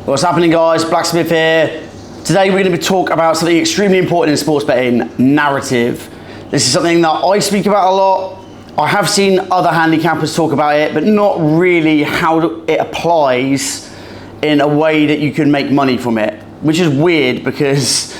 What's happening, guys? Blacksmith here. Today we're going to be talking about something extremely important in sports betting: narrative. This is something that I speak about a lot. I have seen other handicappers talk about it, but not really how it applies in a way that you can make money from it, which is weird because,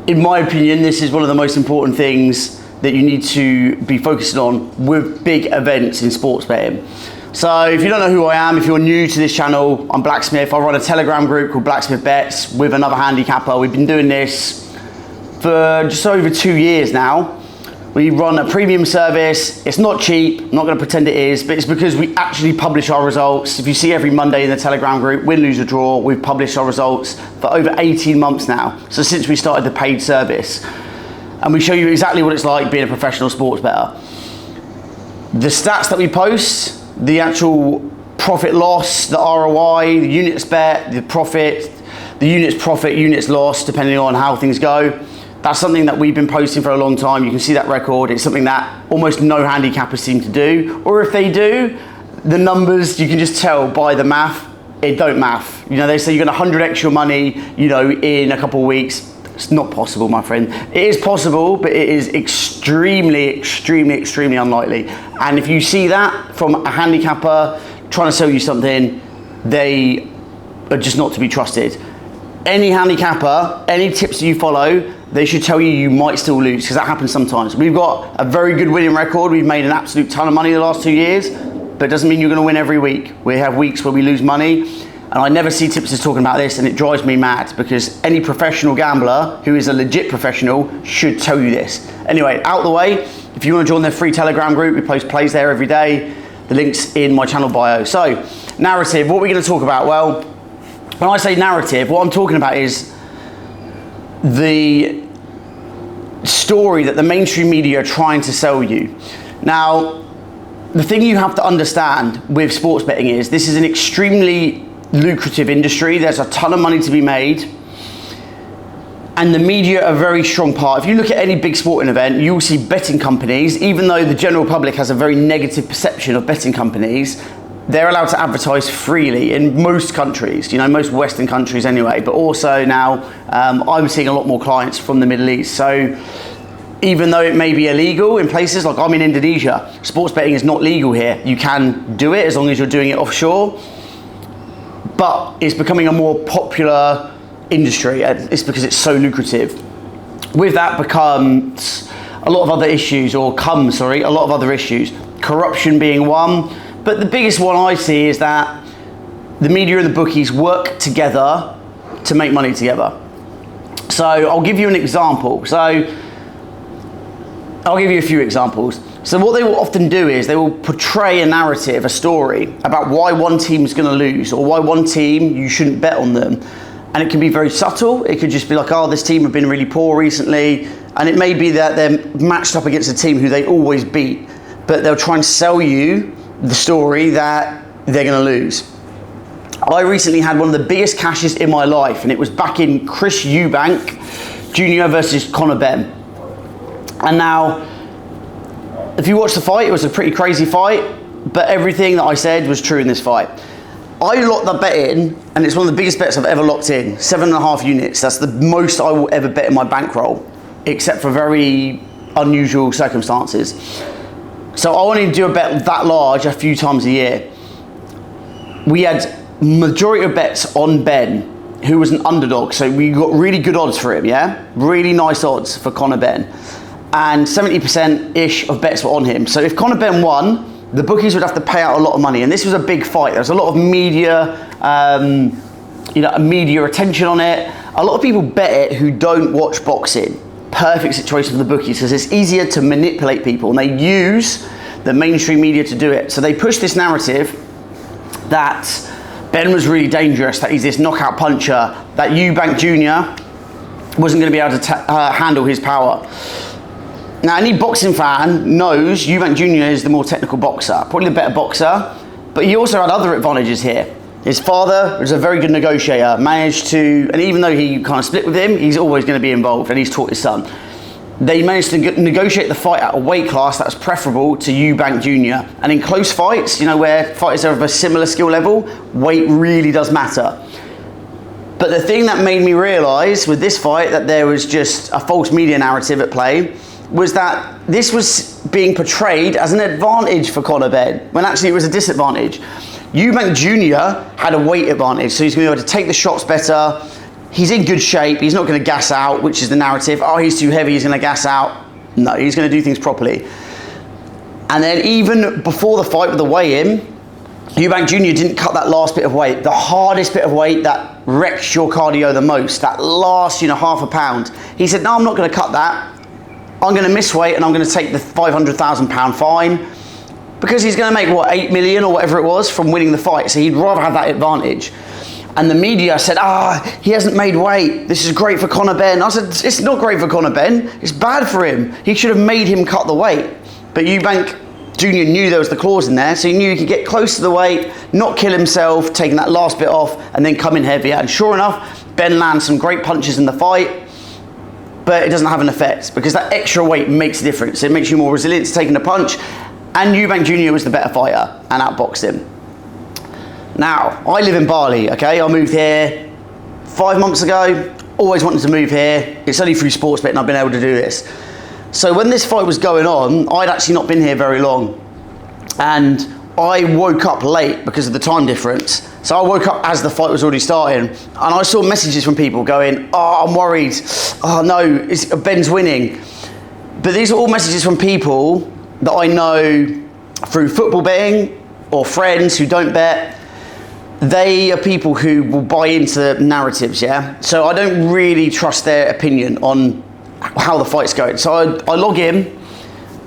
in my opinion, this is one of the most important things that you need to be focusing on with big events in sports betting. So if you don't know who I am, if you're new to this channel, I'm Blacksmith. I run a Telegram group called Blacksmith Bets with another handicapper. We've been doing this for just over 2 years now. We run a premium service. It's not cheap, I'm not gonna pretend it is, but it's because we actually publish our results. If you see every Monday in the Telegram group, win, lose or draw, we've published our results for over 18 months now. So since we started the paid service. And we show you exactly what it's like being a professional sports bettor. The stats that we post, the actual profit loss, the ROI, the units bet, the profit, units loss, depending on how things go. That's something that we've been posting for a long time. You can see that record. It's something that almost no handicappers seem to do. Or if they do, the numbers, you can just tell by the math, it don't math. You know, they say you're gonna 100x your money, you know, in a couple of weeks. It's not possible, my friend. It is possible, but it is extremely unlikely. And if you see that from a handicapper trying to sell you something, they are just not to be trusted. Any handicapper, any tips that you follow, they should tell you you might still lose, because that happens sometimes. We've got a very good winning record. We've made an absolute ton of money the last 2 years, but it doesn't mean you're gonna win every week. We have weeks where we lose money. And I never see tipsters talking about this, and it drives me mad because any professional gambler who is a legit professional should tell you this. Anyway, out the way, if you want to join their free Telegram group, we post plays there every day. The link's in my channel bio. So, narrative, what are we going to talk about? Well, when I say narrative, what I'm talking about is the story that the mainstream media are trying to sell you. Now, the thing you have to understand with sports betting is this is an extremely lucrative industry. There's a ton of money to be made, and the media are a very strong part. If you look at any big sporting event, you will see betting companies. Even though the general public has a very negative perception of betting companies, they're allowed to advertise freely in most countries, you know, most Western countries anyway, but also now I'm seeing a lot more clients from the Middle East. So even though it may be illegal in places like I'm in Indonesia, sports betting is not legal here. You can do it as long as you're doing it offshore, but it's becoming a more popular industry. It's because it's so lucrative. With that comes a lot of other issues, a lot of other issues. Corruption being one, but the biggest one I see is that the media and the bookies work together to make money together. So I'll give you an example. I'll give you a few examples. So what they will often do is they will portray a narrative, a story about why one team is going to lose or why one team you shouldn't bet on them. And it can be very subtle. It could just be like, oh, this team have been really poor recently. And it may be that they're matched up against a team who they always beat, but they'll try and sell you the story that they're going to lose. I recently had one of the biggest cashes in my life, and it was back in Chris Eubank Jr. versus Conor Benn. And now, if you watch the fight, it was a pretty crazy fight, but everything that I said was true in this fight. I locked that bet in, and it's one of the biggest bets I've ever locked in, 7.5 units. That's the most I will ever bet in my bankroll, except for very unusual circumstances. So I only do a bet that large a few times a year. We had majority of bets on Ben, who was an underdog, so we got really good odds for him, yeah? Really nice odds for Conor Benn. And 70%-ish of bets were on him. So if Conor Benn won, the bookies would have to pay out a lot of money. And this was a big fight. There was a lot of media, media attention on it. A lot of people bet it who don't watch boxing. Perfect situation for the bookies because it's easier to manipulate people, and they use the mainstream media to do it. So they push this narrative that Ben was really dangerous, that he's this knockout puncher, that Eubank Jr. wasn't going to be able to handle his power. Now, any boxing fan knows Eubank Jr. is the more technical boxer, probably the better boxer, but he also had other advantages here. His father was a very good negotiator, managed to, and even though he kind of split with him, he's always going to be involved, and he's taught his son. They managed to negotiate the fight at a weight class that was preferable to Eubank Jr. And in close fights, you know, where fighters are of a similar skill level, weight really does matter. But the thing that made me realise with this fight that there was just a false media narrative at play was that this was being portrayed as an advantage for Conor Benn, when actually it was a disadvantage. Eubank Jr. had a weight advantage, so he's going to be able to take the shots better. He's in good shape, he's not going to gas out, which is the narrative. Oh, he's too heavy, he's going to gas out. No, he's going to do things properly. And then even before the fight with the weigh-in, Eubank Jr. didn't cut that last bit of weight, the hardest bit of weight that wrecks your cardio the most, that last, half a pound. He said, no, I'm not going to cut that. I'm going to miss weight and I'm going to take the £500,000 fine, because he's going to make, 8 million or whatever it was from winning the fight. So he'd rather have that advantage. And the media said, he hasn't made weight. This is great for Conor Benn. I said, it's not great for Conor Benn. It's bad for him. He should have made him cut the weight. But Eubank Jr. knew there was the clause in there, so he knew he could get close to the weight, not kill himself, taking that last bit off, and then come in heavier. And sure enough, Benn lands some great punches in the fight, but it doesn't have an effect, because that extra weight makes a difference. It makes you more resilient to taking a punch, and Eubank Jr. was the better fighter and outboxed him. Now, I live in Bali, okay? I moved here 5 months ago, always wanted to move here. It's only through sports betting I've been able to do this. So when this fight was going on, I'd actually not been here very long. And I woke up late because of the time difference. So I woke up as the fight was already starting. And I saw messages from people going, I'm worried. Oh no, Benn's winning. But these are all messages from people that I know through football betting or friends who don't bet. They are people who will buy into narratives, yeah? So I don't really trust their opinion on how the fight's going. So I log in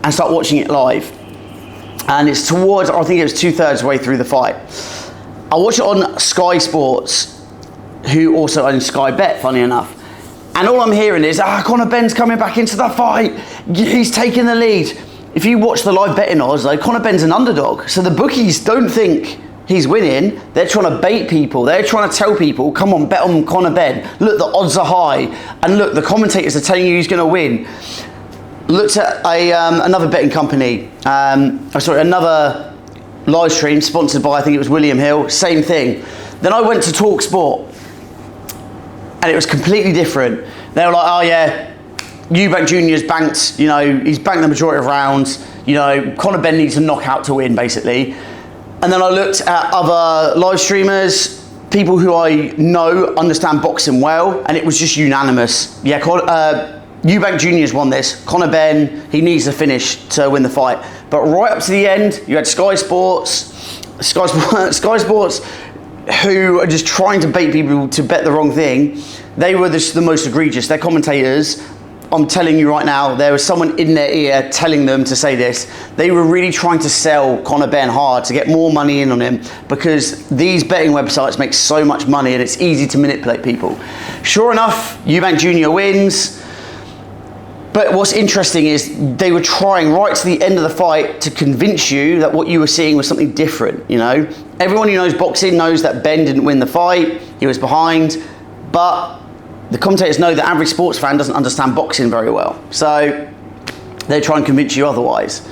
and start watching it live. And it's towards, I think it was 2/3 way through the fight. I watch it on Sky Sports, who also own Sky Bet, funny enough. And all I'm hearing is, Conor Benn's coming back into the fight. He's taking the lead. If you watch the live betting odds, Conor Benn's an underdog. So the bookies don't think he's winning. They're trying to bait people. They're trying to tell people, come on, bet on Conor Benn. Look, the odds are high. And look, the commentators are telling you he's going to win. Looked at another betting company, another live stream sponsored by, I think it was William Hill, same thing. Then I went to Talk Sport and it was completely different. They were like, oh yeah, Eubank Jr.'s banked, he's banked the majority of rounds, Conor Benn needs a knockout to win, basically. And then I looked at other live streamers, people who I know understand boxing well, and it was just unanimous. Yeah, Eubank Jr.'s won this. Conor Benn, he needs a finish to win the fight. But right up to the end, you had Sky Sports, who are just trying to bait people to bet the wrong thing. They were the most egregious. Their commentators, I'm telling you right now, there was someone in their ear telling them to say this. They were really trying to sell Conor Benn hard to get more money in on him, because these betting websites make so much money and it's easy to manipulate people. Sure enough, Eubank Jr. wins. But what's interesting is they were trying right to the end of the fight to convince you that what you were seeing was something different, Everyone who knows boxing knows that Benn didn't win the fight, he was behind, but the commentators know the average sports fan doesn't understand boxing very well. So they try and convince you otherwise.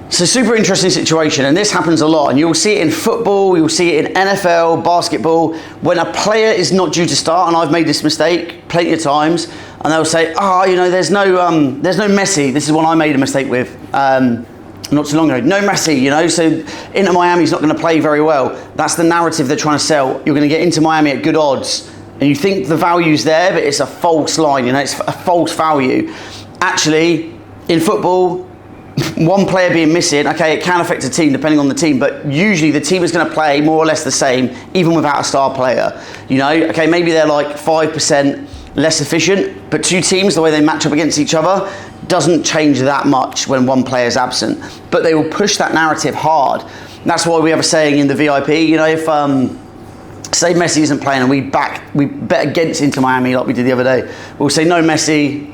It's a super interesting situation, and this happens a lot, and you'll see it in football, you'll see it in NFL, basketball, when a player is not due to start, and I've made this mistake plenty of times, and they'll say, there's no Messi. This is one I made a mistake with not too long ago. No Messi, so Inter Miami's not going to play very well. That's the narrative they're trying to sell. You're going to get into Miami at good odds, and you think the value's there, but it's a false line, it's a false value. Actually, in football, one player being missing, okay, it can affect a team depending on the team, but usually the team is going to play more or less the same, even without a star player. Okay, maybe they're like 5% less efficient, but two teams, the way they match up against each other, doesn't change that much when one player is absent. But they will push that narrative hard. That's why we have a saying in the VIP, if say Messi isn't playing and we bet against Inter Miami like we did the other day, we'll say no Messi,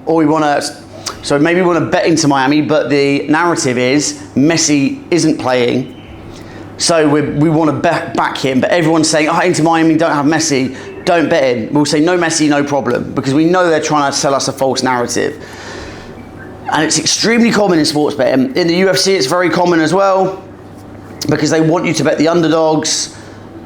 or maybe we want to bet Inter Miami, but the narrative is Messi isn't playing, so we want to back him, but everyone's saying, Inter Miami don't have Messi, don't bet him. We'll say no Messi, no problem, because we know they're trying to sell us a false narrative. And it's extremely common in sports betting. In the UFC, it's very common as well, because they want you to bet the underdogs.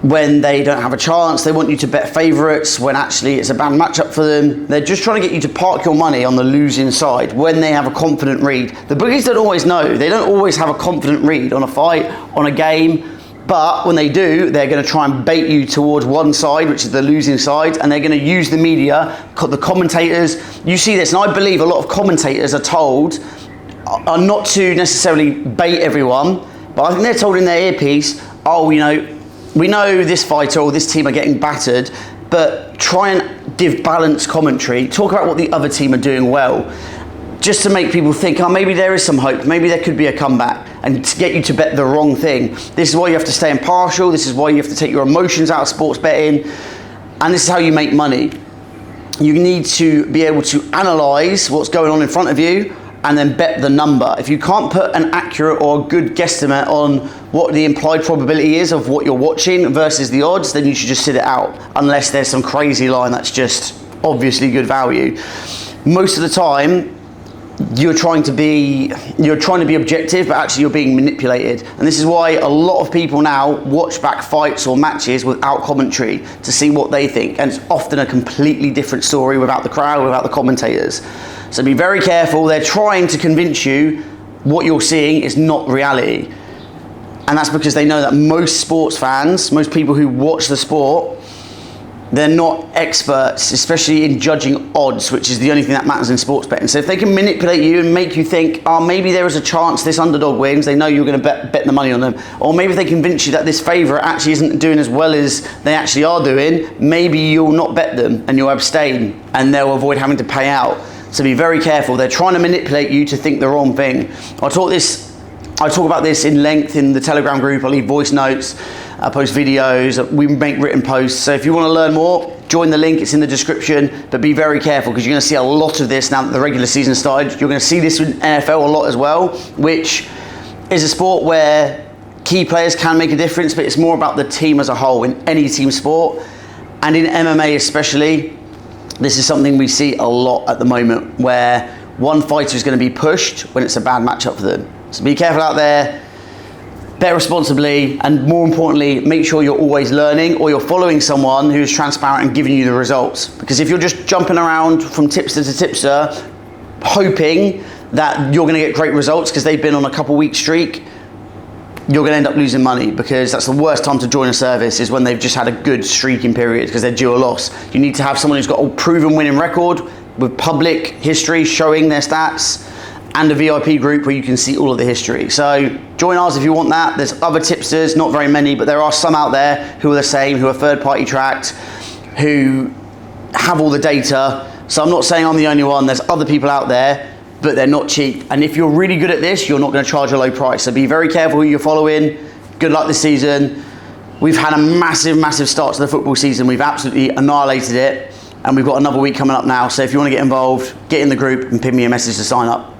when they don't have a chance. They want you to bet favourites when actually it's a bad matchup for them. They're just trying to get you to park your money on the losing side when they have a confident read. The bookies don't always know. They don't always have a confident read on a fight, on a game. But when they do, they're going to try and bait you towards one side, which is the losing side, and they're going to use the media, the commentators. You see this, and I believe a lot of commentators are told are not to necessarily bait everyone, but I think they're told in their earpiece, oh, you know, we know this fighter or this team are getting battered, but try and give balanced commentary. Talk about what the other team are doing well, just to make people think, oh, maybe there is some hope, maybe there could be a comeback, and to get you to bet the wrong thing. This is why you have to stay impartial. This is why you have to take your emotions out of sports betting, and this is how you make money. You need to be able to analyse what's going on in front of you and then bet the number. If you can't put an accurate or a good guesstimate on what the implied probability is of what you're watching versus the odds, then you should just sit it out, unless there's some crazy line that's just obviously good value. Most of the time, you're trying to be objective, but actually you're being manipulated. And this is why a lot of people now watch back fights or matches without commentary to see what they think. And it's often a completely different story without the crowd, without the commentators. So be very careful. They're trying to convince you what you're seeing is not reality. And that's because they know that most sports fans, most people who watch the sport, they're not experts, especially in judging odds, which is the only thing that matters in sports betting. So if they can manipulate you and make you think, oh, maybe there is a chance this underdog wins, they know you're going to bet the money on them. Or maybe if they convince you that this favourite actually isn't doing as well as they actually are doing, maybe you'll not bet them and you'll abstain and they'll avoid having to pay out. So be very careful. They're trying to manipulate you to think the wrong thing. I talk about this in length in the Telegram group. I leave voice notes, I post videos, we make written posts. So if you want to learn more, join the link, it's in the description. But be very careful, because you're going to see a lot of this now that the regular season started. You're going to see this in NFL a lot as well, which is a sport where key players can make a difference, but it's more about the team as a whole in any team sport. And in MMA especially, this is something we see a lot at the moment, where one fighter is going to be pushed when it's a bad matchup for them. So be careful out there, bet responsibly, and more importantly, make sure you're always learning or you're following someone who's transparent and giving you the results. Because if you're just jumping around from tipster to tipster, hoping that you're going to get great results because they've been on a couple week streak, you're going to end up losing money, because that's the worst time to join a service, is when they've just had a good streaking period because they're due a loss. You need to have someone who's got a proven winning record with public history showing their stats, and a VIP group where you can see all of the history. So join ours if you want that. There's other tipsters, not very many, but there are some out there who are the same, who are third party tracked, who have all the data. So I'm not saying I'm the only one. There's other people out there, but they're not cheap. And if you're really good at this, you're not going to charge a low price. So be very careful who you're following. Good luck this season. We've had a massive start to the football season. We've absolutely annihilated it. And we've got another week coming up now. So if you want to get involved, get in the group and ping me a message to sign up.